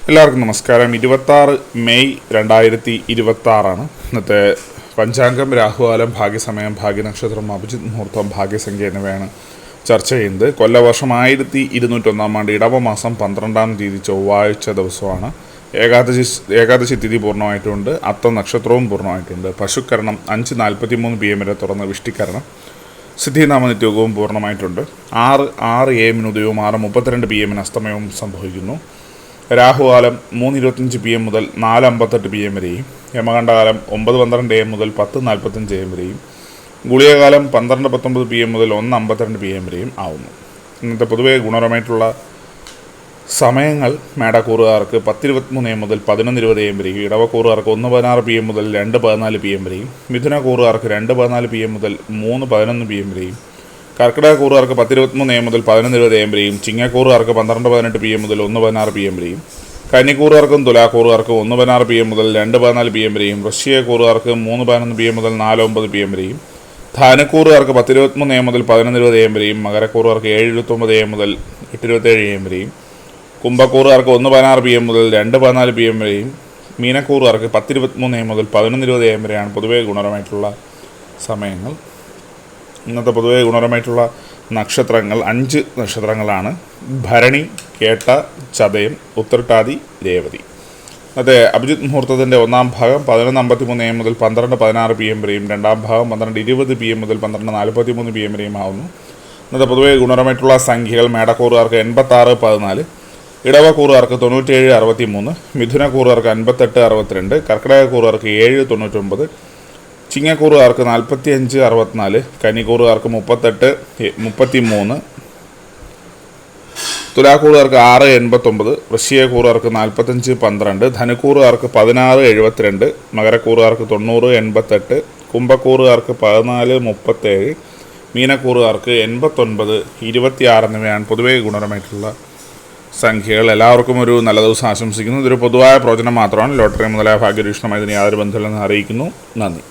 എല്ലാവർക്കും നമസ്കാരം. 26 മെയ് 2026 ഇന്നത്തെ പഞ്ചാംഗം, രാഹുകാലം, ഭാഗ്യസമയം, ഭാഗ്യനക്ഷത്രം, അഭിജിത് മുഹൂർത്തം, ഭാഗ്യസംഖ്യ എന്നിവയാണ് ചർച്ച ചെയ്യുന്നത്. കൊല്ലവർഷം 1201 ആണ്ട് ഇടവമാസം 12-ാം തീയതി ചൊവ്വാഴ്ച ദിവസമാണ്. ഏകാദശി തിഥി പൂർണ്ണമായിട്ടുണ്ട്. അത്തം നക്ഷത്രവും പൂർണ്ണമായിട്ടുണ്ട്. പശുക്കരണം 5:43 PM വരെ തുറന്ന് വിഷ്ടിക്കരണം സിദ്ധിനാമനിത്യവും പൂർണ്ണമായിട്ടുണ്ട്. 6 AM ഉദയവും 6:32 PM അസ്തമയവും സംഭവിക്കുന്നു. രാഹുകാലം 3:25 PM മുതൽ 4:58 PM വരെയും, യമകണ്ഠകാലം 9:12 AM മുതൽ 10:45 AM വരെയും, ഗുളികകാലം 12:19 PM മുതൽ 1:52 PM വരെയും ആവുന്നു. ഇന്നത്തെ പൊതുവെ ഗുണപരമായിട്ടുള്ള സമയങ്ങൾ മേടക്കൂറുകാർക്ക് 10:23 AM മുതൽ 11:20 AM വരെയും, ഇടവക്കൂറുകാർക്ക് 1:16 PM മുതൽ 2:14 PM വരെയും, മിഥുനക്കൂറുകാർക്ക് 2:14 PM മുതൽ 3:11 PM വരെയും, കർക്കിടകക്കൂറുകാർക്ക് 10:23 AM മുതൽ 11:20 AM വരെയും, ചിങ്ങക്കൂറുകാർക്ക് 12:18 PM മുതൽ 1:16 PM വരെയും, കന്നിക്കൂറുകാർക്കും തുലാക്കൂറുകാർക്ക് 1:16 PM മുതൽ 2:14 PM വരെയും, വൃശ്ചികക്കൂറുകാർക്ക് 3:11 PM മുതൽ 4:09 PM വരെയും, ധാനക്കൂറുകാർക്ക് 10:23 AM മുതൽ 11:20 AM വരെയും, മകരക്കൂറുകാർക്ക് 7:29 AM മുതൽ 8:27 AM വരെയും, കുംഭക്കൂറുകാർക്ക് 1:16 PM മുതൽ 2:14 PM വരെയും, മീനക്കൂറുകാർക്ക് 10:23 AM മുതൽ 11:20 AM വരെയാണ് പൊതുവേ ഗുണപരമായിട്ടുള്ള സമയങ്ങൾ. ഇന്നത്തെ പൊതുവെ ഗുണപരമായിട്ടുള്ള നക്ഷത്രങ്ങൾ 5 നക്ഷത്രങ്ങളാണ്: ഭരണി, കേട്ട, ചതയം, ഉത്രട്ടാതി, രേവതി. അതെ, അഭിജിത് മുഹൂർത്തത്തിൻ്റെ ഒന്നാം ഭാഗം 11:53 AM മുതൽ 12:16 PM വരെയും, രണ്ടാം ഭാഗം 12:20 PM മുതൽ 12:43 PM വരെയും ആവുന്നു. ഇന്നത്തെ പൊതുവെ ഗുണപരമായിട്ടുള്ള സംഖ്യകൾ: മേടക്കൂറുകാർക്ക് 86-14, ഇടവക്കൂറുകാർക്ക് 97-63, മിഥുനക്കൂറുകാർക്ക് 58-62, കർക്കിടകക്കൂറുകാർക്ക് 7-99, ചിങ്ങക്കൂറുകാർക്ക് 45-64, കന്നിക്കൂറുകാർക്ക് 38-33, തുലാക്കൂറുകാർക്ക് 6-89, വൃശ്ചികക്കൂറുകാർക്ക് 45-12, ധനുക്കൂറുകാർക്ക് 16-72, മകരക്കൂറുകാർക്ക് 90-88, കുംഭക്കൂറുകാർക്ക് 14-37, മീനക്കൂറുകാർക്ക് 89-26 എന്നിവയാണ് പൊതുവെ ഗുണപരമായിട്ടുള്ള സംഖ്യകൾ. എല്ലാവർക്കും ഒരു നല്ല ദിവസം ആശംസിക്കുന്നു. ഇതൊരു പൊതുവായ പ്രവചനം മാത്രമാണ്. ലോട്ടറി മുതലായ ഭാഗ്യരീക്ഷണമായി ഇതിന് യാതൊരു ബന്ധമില്ലെന്ന് അറിയിക്കുന്നു. നന്ദി.